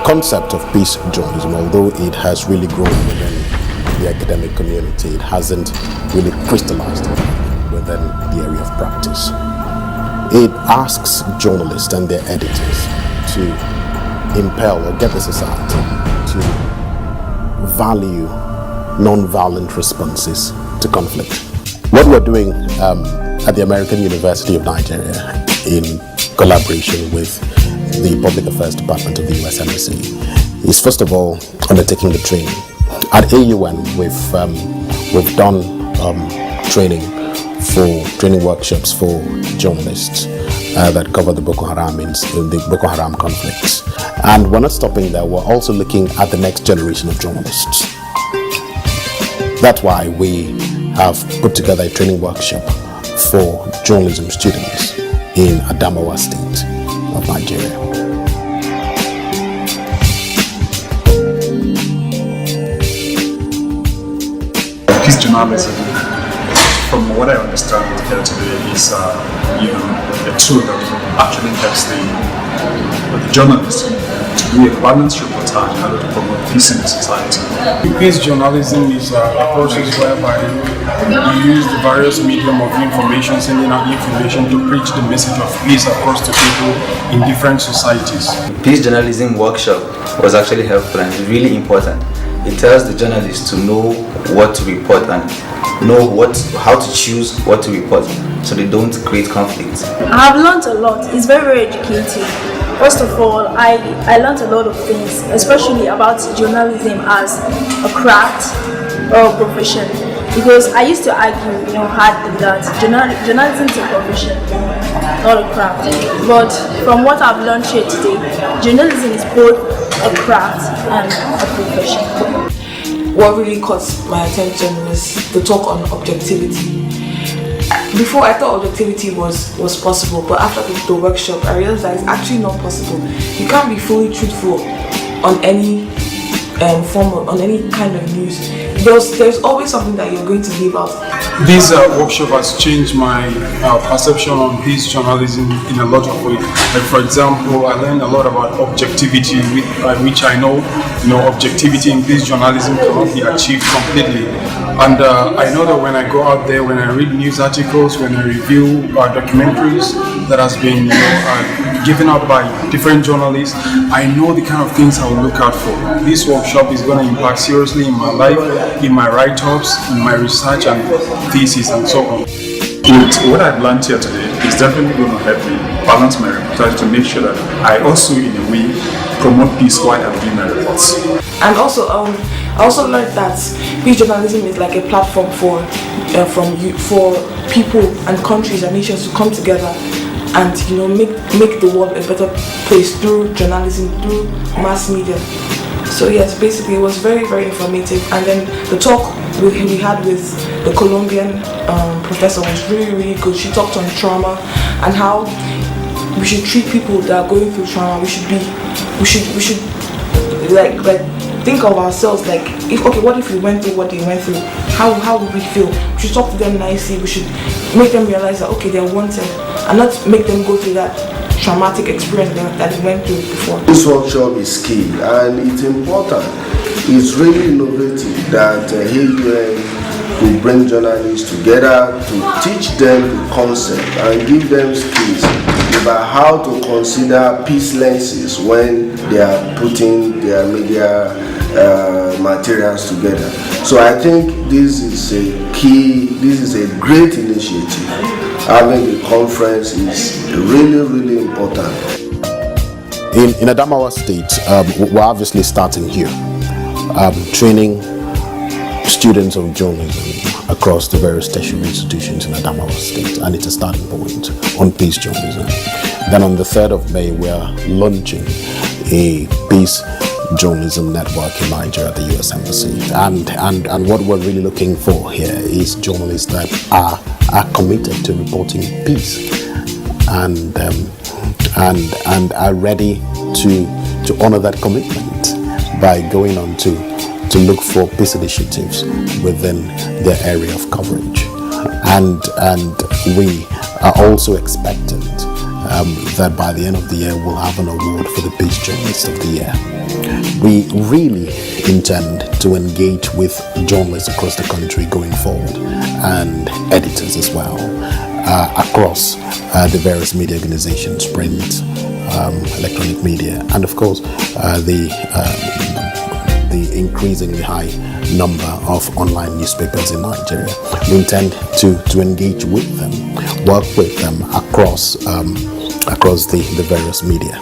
concept of peace journalism, although it has really grown within the academic community, it hasn't really crystallized within the area of practice. It asks journalists and their editors to impel or get the society to value non-violent responses to conflict. What we're doing at the American University of Nigeria, in collaboration with the Public Affairs Department of the US Embassy, is first of all undertaking the training. At AUN, we've done training workshops for journalists that cover the Boko Haram conflicts. And we're not stopping there, we're also looking at the next generation of journalists. That's why we have put together a training workshop for journalism students in Adamawa State of Nigeria. Peace journalism, from what I understand here today, is a tool that actually helps the journalists to do a balanced reportage in order to promote peace in the society. Peace journalism is a process whereby you use the various medium of information, sending out information to preach the message of peace across the people in different societies. Peace journalism workshop was actually helpful and really important. It tells the journalists to know what to report and know how to choose what to report so they don't create conflicts. I have learned a lot. It's very, very educative. First of all, I learned a lot of things, especially about journalism as a craft or a profession. Because I used to argue, hard that journalism is a profession, not a craft. But from what I've learned here today, journalism is both a craft and a profession. What really caught my attention was the talk on objectivity. Before, I thought objectivity was possible, but after the workshop, I realized that it's actually not possible. You can't be fully truthful on any on any kind of news. There's always something that you're going to leave out. This workshop has changed my perception on peace journalism in a lot of ways. Like, for example, I learned a lot about objectivity, which I know, objectivity in peace journalism cannot be achieved completely. And I know that when I go out there, when I read news articles, when I review documentaries that has been given out by different journalists, I know the kind of things I will look out for. This workshop is going to impact seriously in my life, in my write-ups, in my research and thesis and so on. What I've learned here today is definitely going to help me balance my reportage to make sure that I also, in a way, promote peace while I'm doing my reports. And also, I also learned that peace journalism is like a platform for people and countries and nations to come together and make the world a better place through journalism, through mass media. So yes, basically it was very, very informative. And then the talk we had with the Colombian professor was really, really good. She talked on trauma and how we should treat people that are going through trauma. We should like think of ourselves like, what if we went through what they went through? How would we feel? We should talk to them nicely. We should make them realize that they're wanted, and not make them go through that traumatic experience that they went through before. This workshop is key and it's important. It's really innovative that AUN could bring journalists together to teach them the concept and give them skills about how to consider peace lenses when they are putting their media materials together. So I think this is a great initiative. Having the conference is really, really important. In Adamawa State, we're obviously starting here, training students of journalism across the various tertiary institutions in Adamawa State, and it's a starting point on peace journalism. Then on the 3rd of May, we're launching a peace journalism network in Nigeria at the US Embassy. And what we're really looking for here is journalists that are committed to reporting peace and are ready to honor that commitment by going on to look for peace initiatives within their area of coverage. And we are also expectant that by the end of the year we'll have an award for the Best Journalist of the Year. We really intend to engage with journalists across the country going forward, and editors as well, across the various media organizations, print, electronic media, and of course the increasingly high number of online newspapers in Nigeria. We intend to engage with them, work with them across the various media.